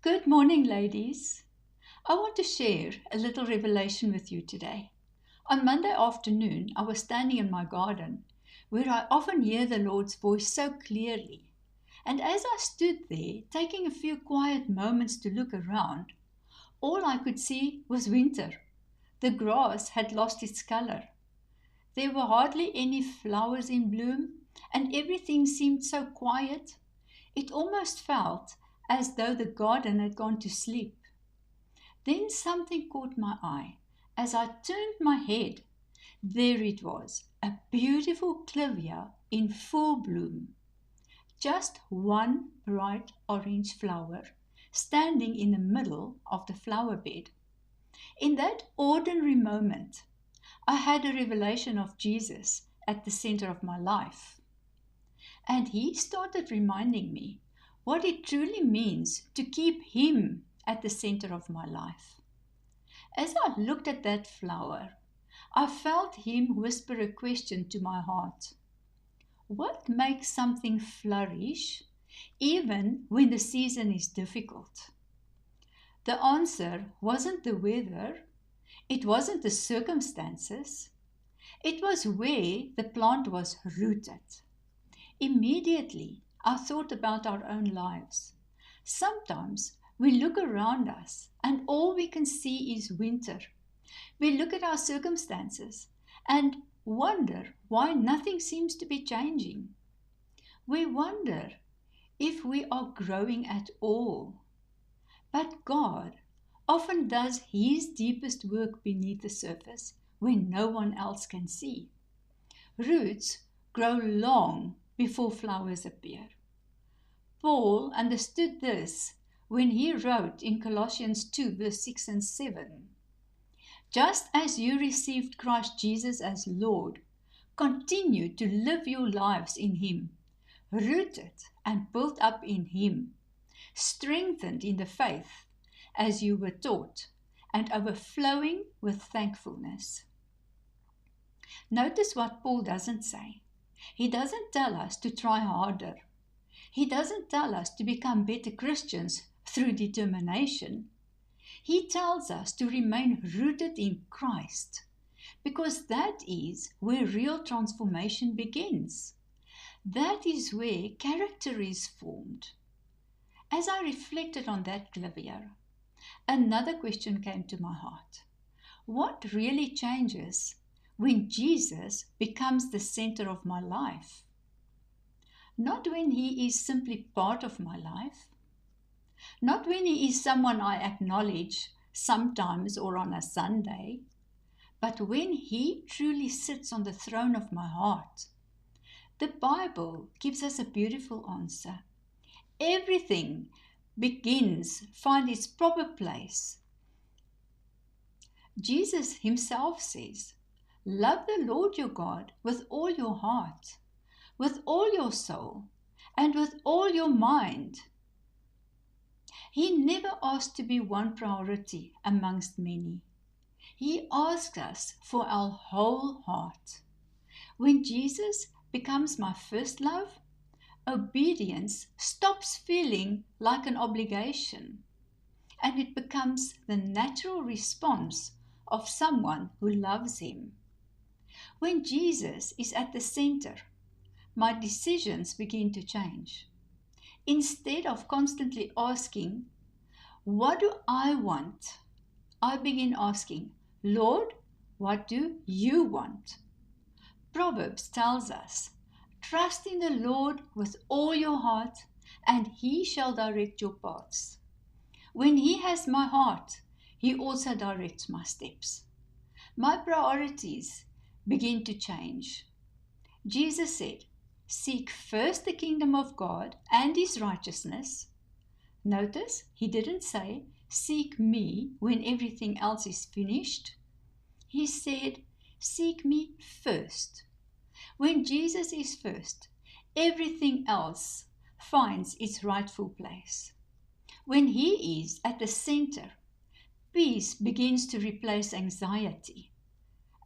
Good morning, ladies. I want to share a little revelation with you today. On Monday afternoon, I was standing in my garden where I often hear the Lord's voice so clearly. And as I stood there, taking a few quiet moments to look around, all I could see was winter. The grass had lost its color. There were hardly any flowers in bloom, and everything seemed so quiet. It almost felt as though the garden had gone to sleep. Then something caught my eye. As I turned my head, there it was, a beautiful clivia in full bloom. Just one bright orange flower standing in the middle of the flower bed. In that ordinary moment, I had a revelation of Jesus at the center of my life. And he started reminding me what it truly means to keep him at the center of my life. As I looked at that flower, I felt him whisper a question to my heart. What makes something flourish even when the season is difficult? The answer wasn't the weather, it wasn't the circumstances, it was where the plant was rooted. Immediately, I thought about our own lives. Sometimes we look around us and all we can see is winter. We look at our circumstances and wonder why nothing seems to be changing. We wonder if we are growing at all. But God often does His deepest work beneath the surface when no one else can see. Roots grow long before flowers appear. Paul understood this when he wrote in Colossians 2 verse 6 and 7. Just as you received Christ Jesus as Lord, continue to live your lives in Him, rooted and built up in Him, strengthened in the faith as you were taught, and overflowing with thankfulness. Notice what Paul doesn't say. He doesn't tell us to try harder. He doesn't tell us to become better Christians through determination. He tells us to remain rooted in Christ, because that is where real transformation begins. That is where character is formed. As I reflected on that clivia, another question came to my heart. What really changes when Jesus becomes the center of my life? Not when He is simply part of my life, not when He is someone I acknowledge sometimes or on a Sunday, but when He truly sits on the throne of my heart. The Bible gives us a beautiful answer. Everything finds its proper place. Jesus Himself says, love the Lord your God with all your heart, with all your soul, and with all your mind. He never asked to be one priority amongst many. He asks us for our whole heart. When Jesus becomes my first love, obedience stops feeling like an obligation, and it becomes the natural response of someone who loves Him. When Jesus is at the center, my decisions begin to change. Instead of constantly asking, what do I want? I begin asking, Lord, what do you want? Proverbs tells us, trust in the Lord with all your heart, and He shall direct your paths. When He has my heart, He also directs my steps. My priorities begin to change. Jesus said, seek first the kingdom of God and His righteousness. Notice, He didn't say, seek me when everything else is finished. He said, seek me first. When Jesus is first, everything else finds its rightful place. When He is at the center, peace begins to replace anxiety.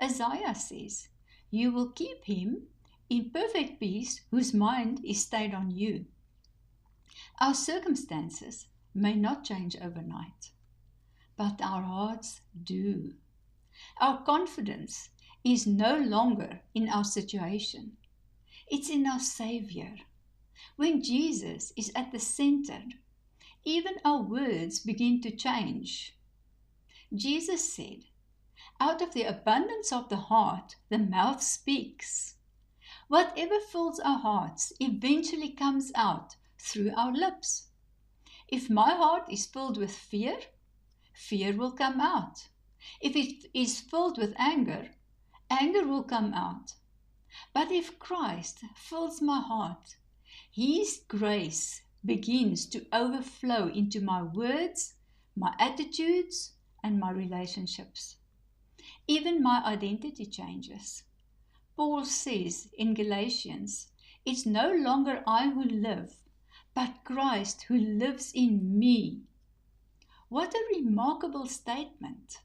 Isaiah says, you will keep him in perfect peace whose mind is stayed on you. Our circumstances may not change overnight, but our hearts do. Our confidence is no longer in our situation. It's in our Savior. When Jesus is at the center, even our words begin to change. Jesus said, "Out of the abundance of the heart, the mouth speaks." Whatever fills our hearts eventually comes out through our lips. If my heart is filled with fear, fear will come out. If it is filled with anger, anger will come out. But if Christ fills my heart, His grace begins to overflow into my words, my attitudes, and my relationships. Even my identity changes. Paul says in Galatians, "It's no longer I who live, but Christ who lives in me." What a remarkable statement.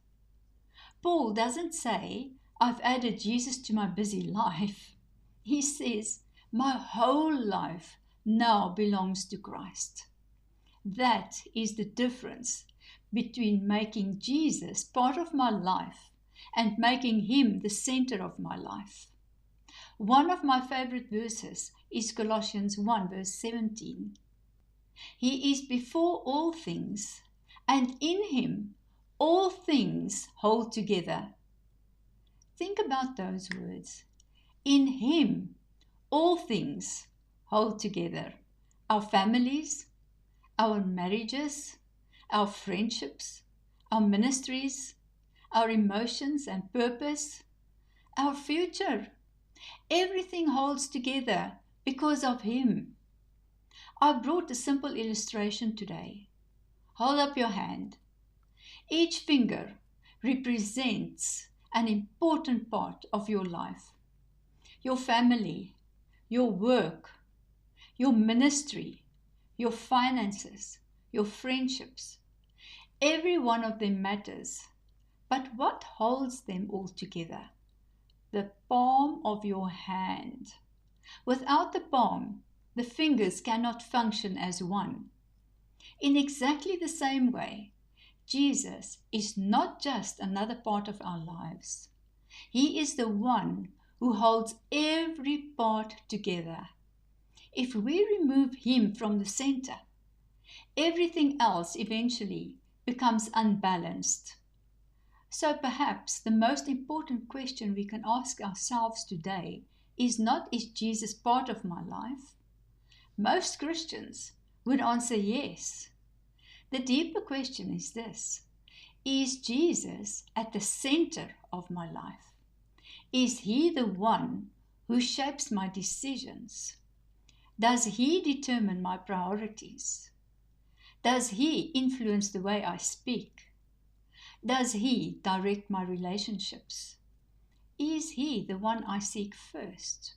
Paul doesn't say, "I've added Jesus to my busy life." He says, "My whole life now belongs to Christ." That is the difference between making Jesus part of my life and making Him the center of my life. One of my favorite verses is Colossians 1 verse 17. He is before all things, and in Him all things hold together. Think about those words. In Him all things hold together. Our families, our marriages, our friendships, our ministries, our emotions and purpose, our future. Everything holds together because of Him. I brought a simple illustration today. Hold up your hand. Each finger represents an important part of your life. Your family, your work, your ministry, your finances, your friendships. Every one of them matters. But what holds them all together? The palm of your hand. Without the palm, the fingers cannot function as one. In exactly the same way, Jesus is not just another part of our lives. He is the one who holds every part together. If we remove Him from the center, everything else eventually becomes unbalanced. So perhaps the most important question we can ask ourselves today is not, is Jesus part of my life? Most Christians would answer yes. The deeper question is this: is Jesus at the center of my life? Is He the one who shapes my decisions? Does He determine my priorities? Does He influence the way I speak? Does He direct my relationships? Is He the one I seek first?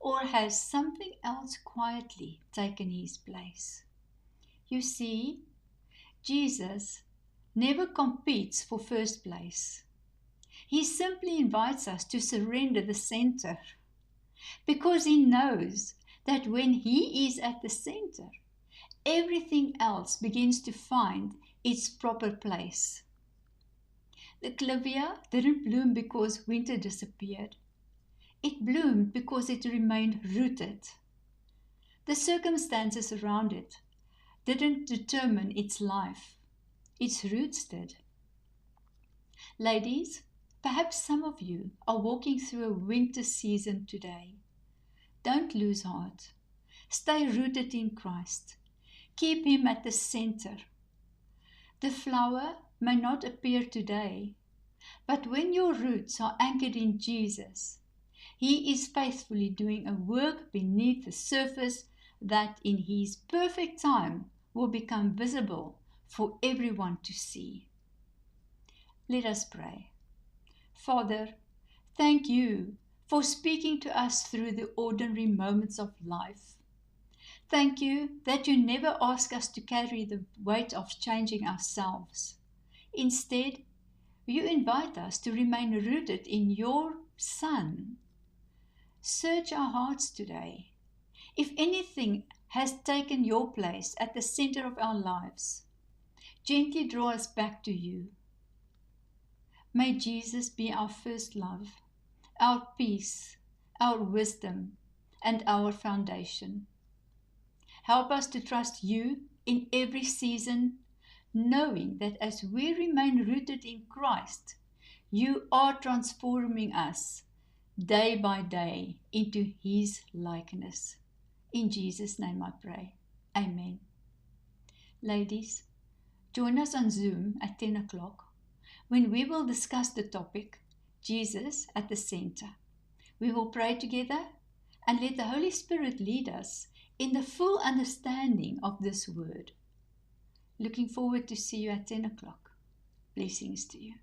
Or has something else quietly taken His place? You see, Jesus never competes for first place. He simply invites us to surrender the center, because He knows that when He is at the center, everything else begins to find its proper place. The clivia didn't bloom because winter disappeared. It bloomed because it remained rooted. The circumstances around it didn't determine its life. Its roots did. Ladies, perhaps some of you are walking through a winter season today. Don't lose heart. Stay rooted in Christ. Keep Him at the center. The flower may not appear today, but when your roots are anchored in Jesus, He is faithfully doing a work beneath the surface that in His perfect time will become visible for everyone to see. Let us pray. Father, thank You for speaking to us through the ordinary moments of life. Thank You that You never ask us to carry the weight of changing ourselves. Instead, You invite us to remain rooted in Your Son. Search our hearts today. If anything has taken your place at the center of our lives. Gently draw us back to you. May Jesus be our first love, our peace, our wisdom, and our foundation. Help us to trust you in every season, knowing that as we remain rooted in Christ, you are transforming us day by day into His likeness. In Jesus' name I pray. Amen. Ladies, join us on Zoom at 10 o'clock when we will discuss the topic, Jesus at the Center. We will pray together and let the Holy Spirit lead us in the full understanding of this word. Looking forward to see you at 10 o'clock. Blessings to you.